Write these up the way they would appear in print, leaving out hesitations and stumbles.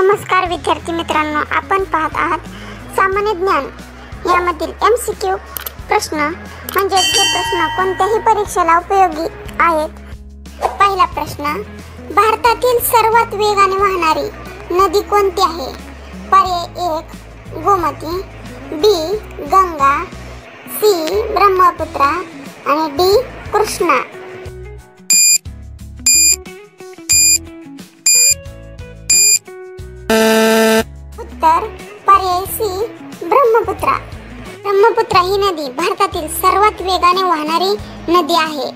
नमस्कार विद्यार्थी मित्रांनो, आपण पाहत आहात सामान्य ज्ञान यामधील MCQ प्रश्न म्हणजे हे प्रश्न कोणत्याही परीक्षेला उपयोगी आहेत। पहिला प्रश्न, भारतातील सर्वात वेगाने वाहणारी नदी कोणती आहे? पर्याय 1 गोमती, B गंगा, C ब्रह्मपुत्रा आणि D कृष्णा। उत्तर पर्याय C ब्रह्मपुत्रा। ब्रह्मपुत्रा ही नदी भारतातील सर्वात वेगाने वाहणारी नदी आहे।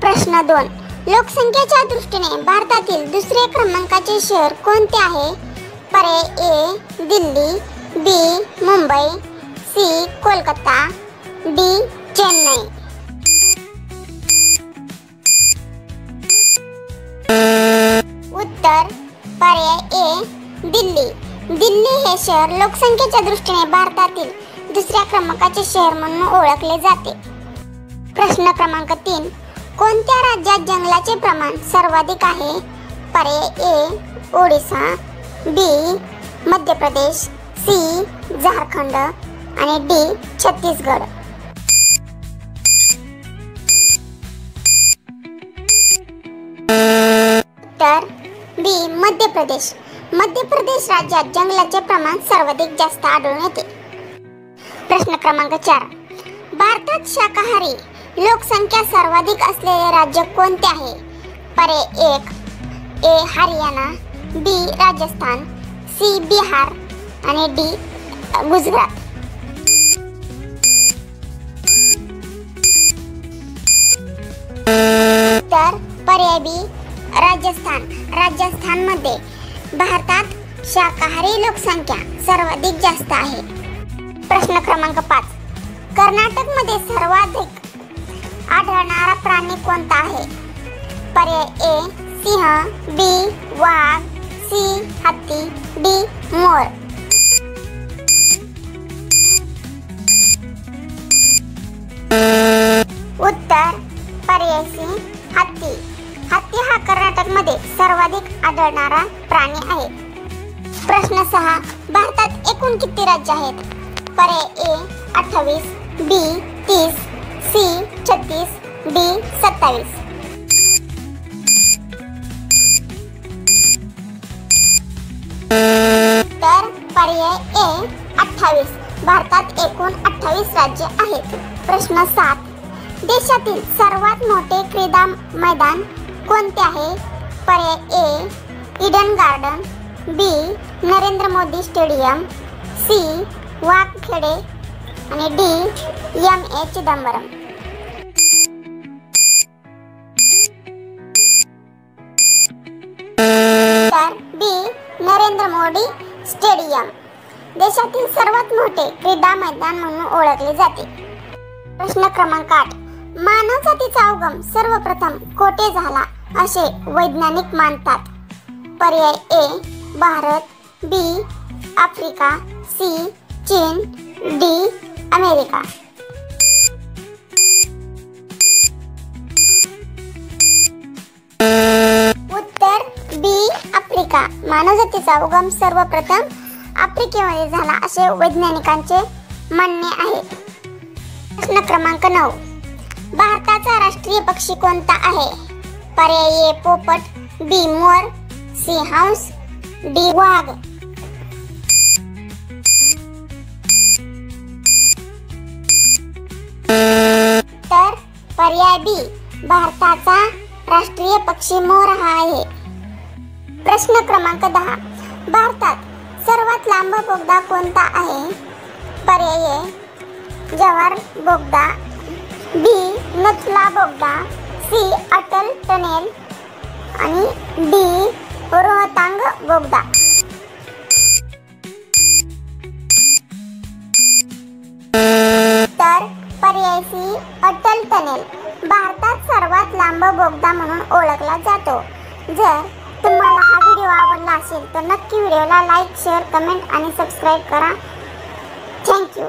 प्रश्न 2, लोकसंख्येच्या दृष्टीने भारतातील दुसरे क्रमांकाचे शहर कोणते आहे? पर्याय A Delhi, B Mumbai, C Kolkata, D Chennai. उत्तर पर्याय A दिल्ली। दिल्ली हे शहर लोकसंख्येच्या दृष्टीने भारतातील दुसऱ्या क्रमांकाचे शहर म्हणून ओळखले जाते। प्रश्न क्रमांक 3, कोणत्या राज्यात जंगलाचे प्रमाण सर्वाधिक आहे? पर्याय A Odisha, B Madhya Pradesh, C Jharkhand आणि D छत्तीसगड। उत्तर B मध्य प्रदेश। मध्य प्रदेश राज्यात जंगलाचे प्रमाण सर्वाधिक जास्त आढळून येते। प्रश्न क्रमांक 4, भारतात शाकाहारी लोकसंख्या सर्वाधिक असलेले राज्य कोणते आहे? पर्याय 1 A Haryana, B Rajasthan, C Bihar आणि D गुजरात। तर पर्याय B राजस्थान। राजस्थानमध्ये भारतात शाकाहारी लोकसंख्या सर्वाधिक जास्त आहे। प्रश्न क्रमांक 5, कर्नाटकमध्ये सर्वाधिक आढळणारा प्राणी कोणता आहे? पर्याय A Singh, B Wagh, C हत्ती, D मोर। उत्तर पर्याय C हत्ती। हत्ती हा कर्नाटकमध्ये सर्वाधिक आढळणारा प्राणी आहे। प्रश्न 6, भारतात एकूण किती राज्य आहेत? पर्याय A 28, B 30, C 36, D 27। तर पर्याय A 28। भारतात एकूण 28 राज्ये आहेत। प्रश्न 7, देशातील सर्वात मोठे क्रीडा मैदान कोणते आहे? पर्याय A Eden garden, B Narendra Modi stadium, C Wankhede आणि D MA चिदंबरम। तर B नरेंद्र मोदी स्टेडियम देशातील सर्वात मोठे क्रीडा मैदान म्हणून ओळखले जाते। प्रश्न क्रमांक 8, मानव जातीचा उगम सर्वप्रथम कोठे झाला असे वैज्ञानिक मानतात? पर्याय A Bharat, B Africa, C चीन, D अमेरिका। उत्तर B आफ्रिका। मानव जातीचा उगम सर्वप्रथम आफ्रिकेमध्ये झाला असे वैज्ञानिकांचे म्हणणे आहे। प्रश्न क्रमांक 9, भारताचा राष्ट्रीय पक्षी कोणता आहे? पर्याय A पोपट, B मोर, C हंस, D वाघ। तर पर्याय B भारताचा राष्ट्रीय पक्षी मोर हा आहे। प्रश्न क्रमांक 10, भारतात सर्वात लांब बोगदा कोणता आहे? पर्याय A जवाहर बोगदा, B नथुला बोगदा, C अटल टनेल आणि D रोहतांग बोगदा। तर पर्याय C अटल टनेल भारतात सर्वात लांब बोगदा म्हणून ओळखला जातो। जर तुम्हाला हा व्हिडिओ आवडला असेल तर नक्की व्हिडिओला लाईक, शेअर, कमेंट आणि सबस्क्राईब करा। थँक्यू।